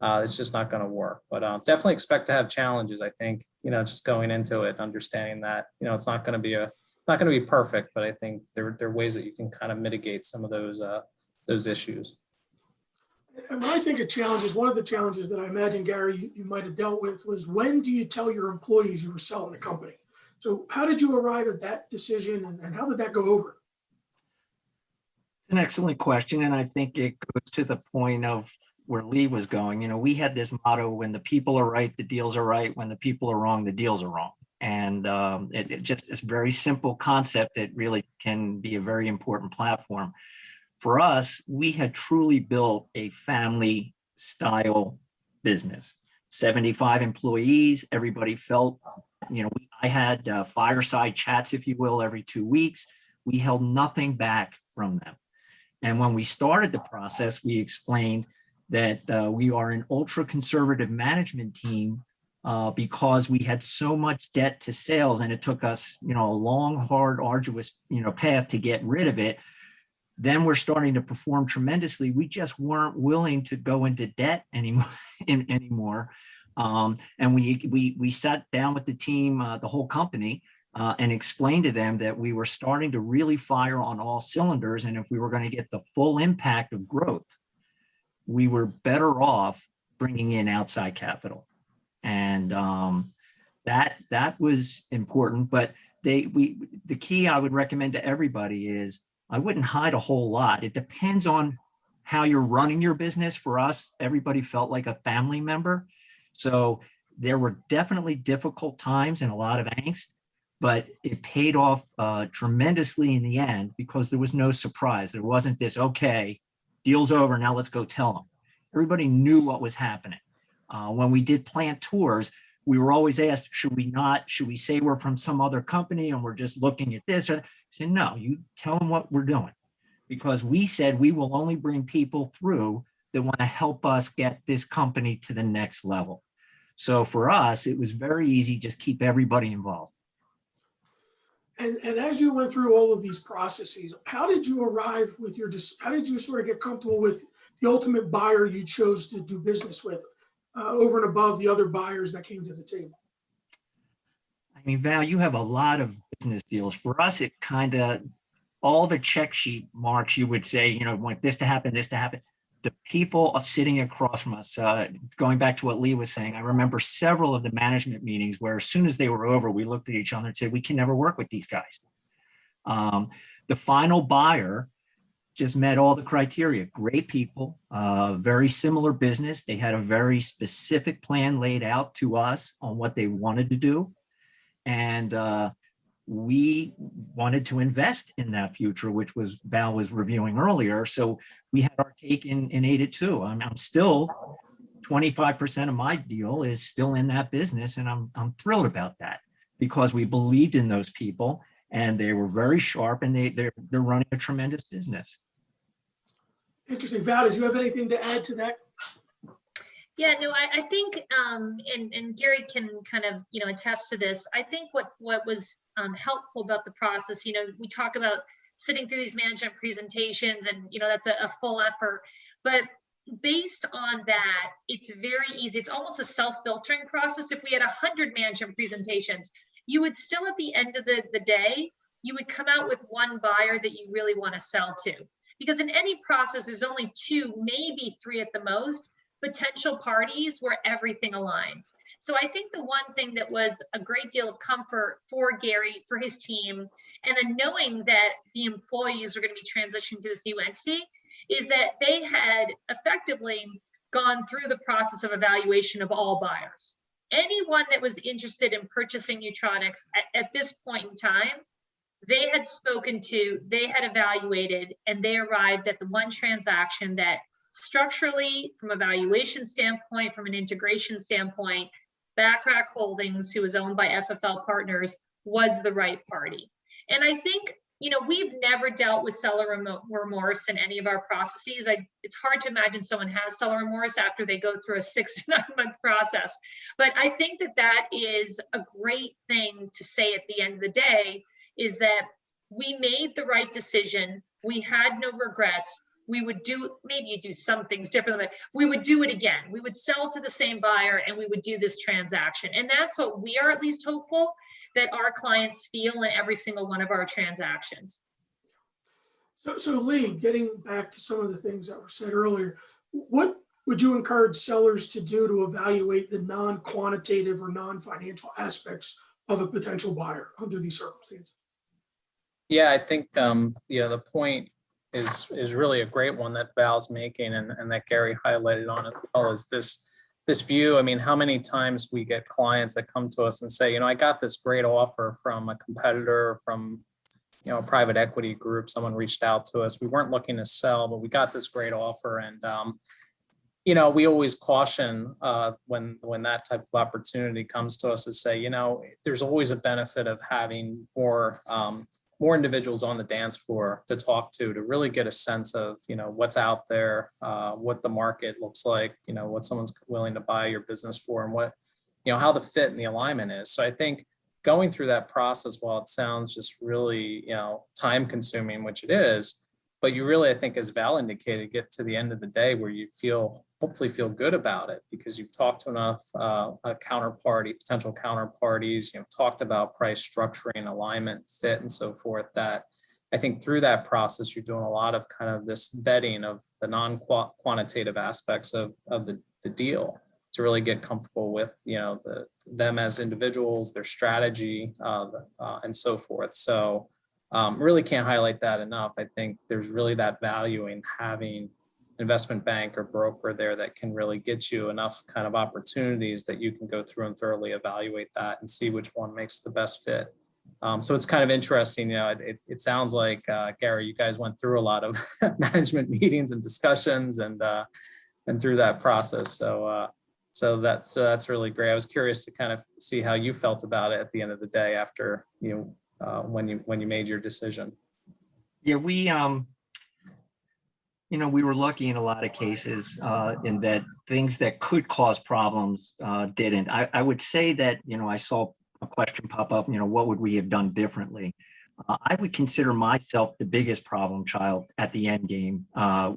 it's just not going to work. But definitely expect to have challenges. I think, just going into it, understanding that, it's not going to be perfect, but I think there are ways that you can kind of mitigate some of those issues. And when I think of challenges, one of the challenges that I imagine, Gary, you might have dealt with was, when do you tell your employees you were selling the company? So how did you arrive at that decision, and how did that go over? It's an excellent question. And I think it goes to the point of where Lee was going. We had this motto: when the people are right, the deals are right. When the people are wrong, the deals are wrong. And it's a very simple concept that really can be a very important platform. For us, we had truly built a family style business, 75 employees. Everybody felt, I had fireside chats, if you will, every 2 weeks. We held nothing back from them. And when we started the process, we explained that we are an ultra conservative management team because we had so much debt to sales, and it took us, a long, hard, arduous, path to get rid of it. Then we're starting to perform tremendously. We just weren't willing to go into debt anymore. And we sat down with the team, the whole company, and explained to them that we were starting to really fire on all cylinders. And if we were going to get the full impact of growth, we were better off bringing in outside capital. And that was important. But the key I would recommend to everybody is, I wouldn't hide a whole lot. It depends on how you're running your business. For us, everybody felt like a family member. So there were definitely difficult times and a lot of angst, but it paid off tremendously in the end, because there was no surprise. There wasn't this, okay, deal's over, now let's go tell them. Everybody knew what was happening. When we did plant tours, we were always asked, should we say we're from some other company and we're just looking at this? I said, no, you tell them what we're doing, because we said we will only bring people through that want to help us get this company to the next level. So for us, it was very easy, just keep everybody involved. And as you went through all of these processes, how did you arrive with how did you sort of get comfortable with the ultimate buyer you chose to do business with, over and above the other buyers that came to the table? I mean, Val, you have a lot of business deals. For us, it kind of, all the check sheet marks, you would say, want this to happen, this to happen. The people are sitting across from us, going back to what Lee was saying, I remember several of the management meetings where as soon as they were over, we looked at each other and said, we can never work with these guys. The final buyer just met all the criteria. Great people, very similar business. They had a very specific plan laid out to us on what they wanted to do. And we wanted to invest in that future, which was Val was reviewing earlier. So we had our cake and ate it too. I'm still 25% of my deal is still in that business. And I'm thrilled about that, because we believed in those people and they were very sharp, and they're running a tremendous business. Interesting. Val, did you have anything to add to that? Yeah, no, I think, and Gary can kind of, attest to this. I think what was helpful about the process, we talk about sitting through these management presentations, and, that's a full effort. But based on that, it's very easy. It's almost a self-filtering process. If we had 100 management presentations, you would still at the end of the day, you would come out with one buyer that you really want to sell to. Because in any process, there's only 2, maybe 3 at the most, potential parties where everything aligns. So I think the one thing that was a great deal of comfort for Gary, for his team, and then knowing that the employees are going to be transitioning to this new entity, is that they had effectively gone through the process of evaluation of all buyers. Anyone that was interested in purchasing Neutronics at this point in time, they had spoken to, they had evaluated, and they arrived at the one transaction that structurally, from a valuation standpoint, from an integration standpoint, Backrack Holdings, who was owned by FFL Partners, was the right party. And I think, you know, we've never dealt with seller remorse in any of our processes. It's hard to imagine someone has seller remorse after they go through a 6 to 9 month process. But I think that that is a great thing to say at the end of the day, is that we made the right decision. We had no regrets. We would do, maybe you do some things differently, but we would do it again. We would sell to the same buyer and we would do this transaction. And that's what we are at least hopeful that our clients feel in every single one of our transactions. So Lee, getting back to some of the things that were said earlier, what would you encourage sellers to do to evaluate the non-quantitative or non-financial aspects of a potential buyer under these circumstances? Yeah, I think the point is really a great one that Val's making, and that Gary highlighted on as well, is this view. I mean, how many times we get clients that come to us and say, you know, I got this great offer from a competitor, from, you know, a private equity group. Someone reached out to us. We weren't looking to sell, but we got this great offer. And you know, we always caution when that type of opportunity comes to us to say, you know, there's always a benefit of having more individuals on the dance floor to talk to really get a sense of, you know, what's out there, what the market looks like, you know, what someone's willing to buy your business for, and what, you know, how the fit and the alignment is. So I think going through that process, while it sounds just really, you know, time consuming, which it is, but you really, I think, as Val indicated, get to the end of the day where you hopefully feel good about it, because you've talked to enough potential counterparties, you know, talked about price, structuring, alignment, fit, and so forth, that I think through that process, you're doing a lot of kind of this vetting of the non-quantitative aspects of the deal to really get comfortable with, you know, them as individuals, their strategy, and so forth. So really can't highlight that enough. I think there's really that value in having investment bank or broker there that can really get you enough kind of opportunities that you can go through and thoroughly evaluate that and see which one makes the best fit. So it's kind of interesting, you know, it sounds like, Gary, you guys went through a lot of management meetings and discussions and through that process. So that's really great. I was curious to kind of see how you felt about it at the end of the day after, you know, when you made your decision. Yeah, we you know, we were lucky in a lot of cases in that things that could cause problems didn't. I would say that, you know, I saw a question pop up, you know, what would we have done differently? I would consider myself the biggest problem child at the end game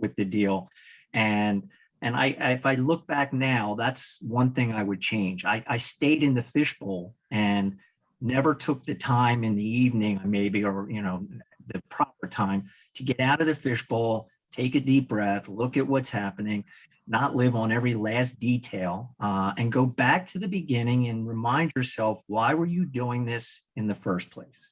with the deal. And if I look back now, that's one thing I would change. I stayed in the fishbowl and never took the time in the evening, maybe, or, you know, the proper time to get out of the fishbowl, take a deep breath, look at what's happening, not live on every last detail, and go back to the beginning and remind yourself, why were you doing this in the first place?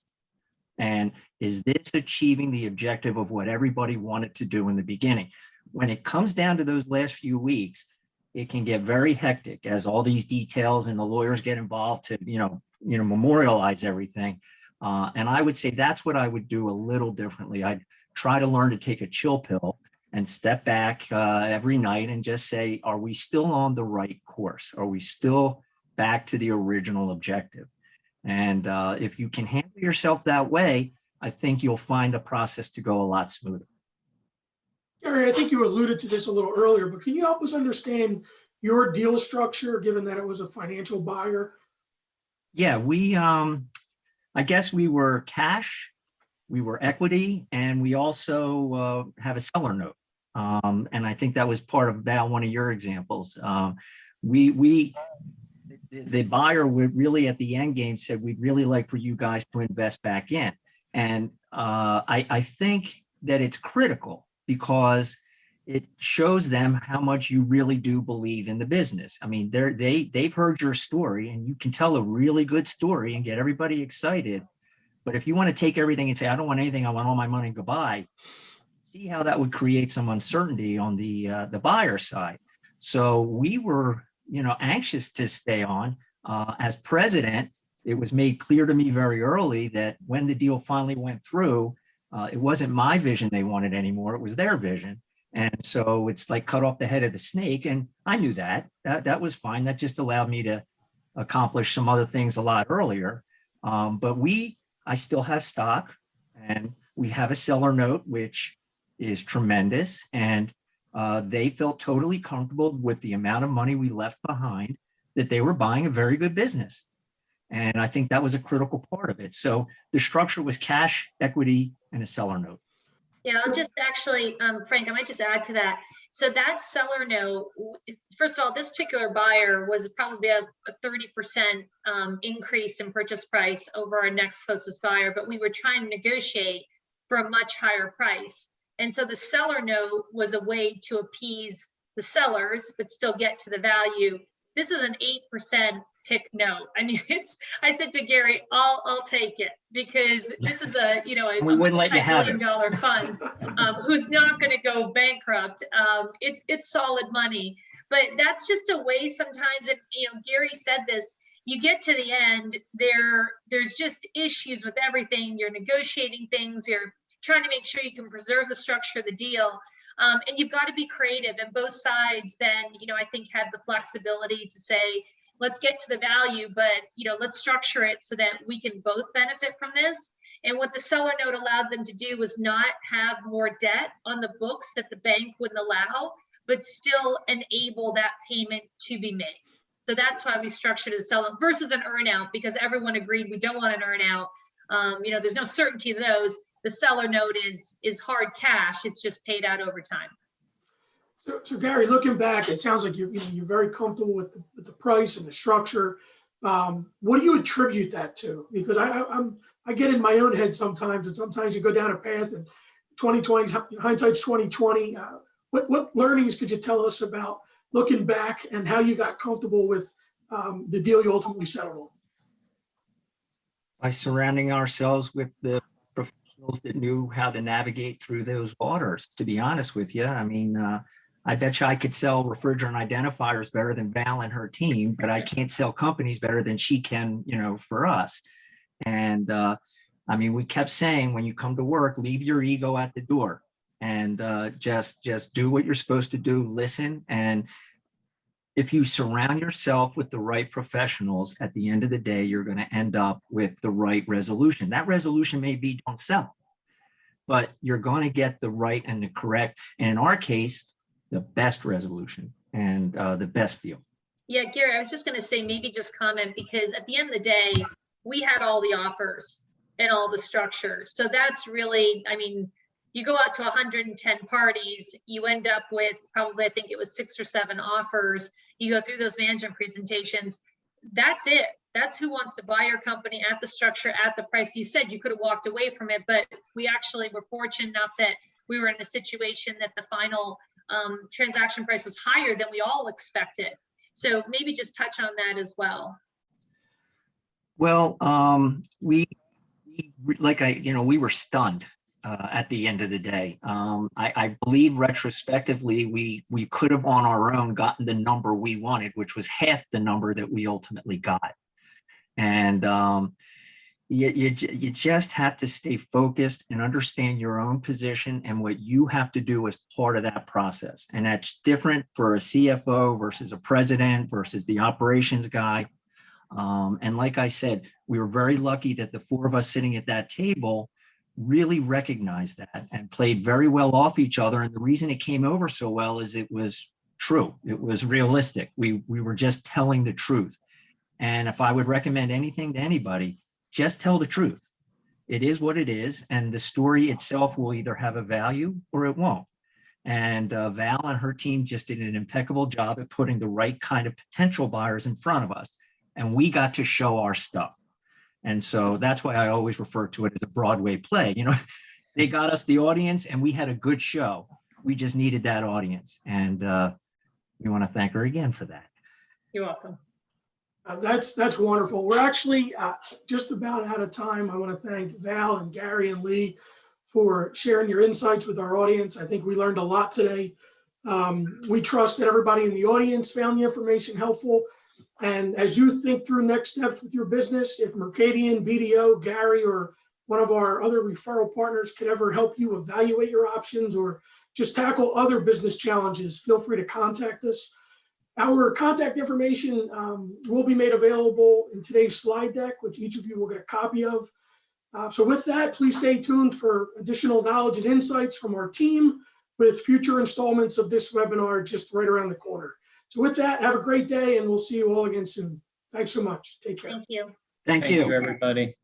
And is this achieving the objective of what everybody wanted to do in the beginning? When it comes down to those last few weeks, it can get very hectic as all these details and the lawyers get involved to, you know, memorialize everything. And I would say that's what I would do a little differently. I'd try to learn to take a chill pill and step back every night and just say, are we still on the right course? Are we still back to the original objective? And if you can handle yourself that way, I think you'll find the process to go a lot smoother. Gary, I think you alluded to this a little earlier, but can you help us understand your deal structure, given that it was a financial buyer? Yeah, I guess we were cash, we were equity, and we also have a seller note. And I think that was part of Val, one of your examples. The buyer would really at the end game said, we'd really like for you guys to invest back in. And I think that it's critical because it shows them how much you really do believe in the business. I mean, they've heard your story, and you can tell a really good story and get everybody excited. But if you want to take everything and say, I don't want anything, I want all my money, goodbye, see how that would create some uncertainty on the buyer side. So we were, anxious to stay on. As president, it was made clear to me very early that when the deal finally went through, it wasn't my vision they wanted anymore, it was their vision. And so it's like cut off the head of the snake. And I knew that was fine. That just allowed me to accomplish some other things a lot earlier. But I still have stock, and we have a seller note, which is tremendous. And they felt totally comfortable with the amount of money we left behind, that they were buying a very good business. And I think that was a critical part of it. So the structure was cash, equity, and a seller note. Yeah, I'll just actually, Frank, I might just add to that. So that seller note, first of all, this particular buyer was probably a 30% increase in purchase price over our next closest buyer, but we were trying to negotiate for a much higher price. And so the seller note was a way to appease the sellers, but still get to the value. This is an 8% PIK note. I mean, I said to Gary, I'll take it, because this is a We wouldn't let you have it. $5 million fund who's not going to go bankrupt. It's solid money, but that's just a way sometimes. And Gary said this. You get to the end, there's just issues with everything. You're negotiating things. You're trying to make sure you can preserve the structure of the deal. And you've got to be creative, and both sides then, I think had the flexibility to say, let's get to the value, but, let's structure it so that we can both benefit from this. And what the seller note allowed them to do was not have more debt on the books that the bank wouldn't allow, but still enable that payment to be made. So that's why we structured a seller versus an earnout, because everyone agreed we don't want an earnout. There's no certainty to those. The seller note is hard cash. It's just paid out over time. So Gary, looking back, it sounds like you're very comfortable with the price and the structure. What do you attribute that to? Because I get in my own head sometimes, and sometimes you go down a path, and 2020 hindsight's 2020. What learnings could you tell us about looking back and how you got comfortable with the deal you ultimately settled on? By surrounding ourselves with the professionals that knew how to navigate through those waters, to be honest with you. I mean, I bet you I could sell refrigerant identifiers better than Val and her team, but I can't sell companies better than she can, for us. And we kept saying, when you come to work, leave your ego at the door and just do what you're supposed to do, listen. And if you surround yourself with the right professionals, at the end of the day, you're going to end up with the right resolution. That resolution may be don't sell, but you're going to get the right and the correct, and in our case, the best resolution and the best deal. Yeah, Gary, I was just going to say, maybe just comment, because at the end of the day, we had all the offers and all the structure. So that's really, you go out to 110 parties, you end up with probably, I think it was 6 or 7 offers. You go through those management presentations. That's it. That's who wants to buy your company at the structure, at the price. You said you could have walked away from it, but we actually were fortunate enough that we were in a situation that the final transaction price was higher than we all expected. So maybe just touch on that as well. Well, we were stunned at the end of the day. I believe retrospectively, we could have on our own gotten the number we wanted, which was half the number that we ultimately got. And you just have to stay focused and understand your own position and what you have to do as part of that process. And that's different for a CFO versus a president versus the operations guy. And like I said, we were very lucky that the 4 of us sitting at that table really recognized that and played very well off each other. And the reason it came over so well is it was true. It was realistic. We were just telling the truth. And if I would recommend anything to anybody, just tell the truth. It is what it is. And the story itself will either have a value or it won't. And Val and her team just did an impeccable job at putting the right kind of potential buyers in front of us. And we got to show our stuff. And so that's why I always refer to it as a Broadway play. You know, they got us the audience and we had a good show. We just needed that audience. And we want to thank her again for that. You're welcome. That's wonderful. We're actually just about out of time. I want to thank Val and Gary and Lee for sharing your insights with our audience. I think we learned a lot today. We trust that everybody in the audience found the information helpful. And as you think through next steps with your business, if Mercadien, BDO, Gary, or one of our other referral partners could ever help you evaluate your options or just tackle other business challenges, feel free to contact us. Our contact information will be made available in today's slide deck, which each of you will get a copy of. So with that, please stay tuned for additional knowledge and insights from our team with future installments of this webinar just right around the corner. So with that, have a great day and we'll see you all again soon. Thanks so much. Take care. Thank you. Thank you. Everybody.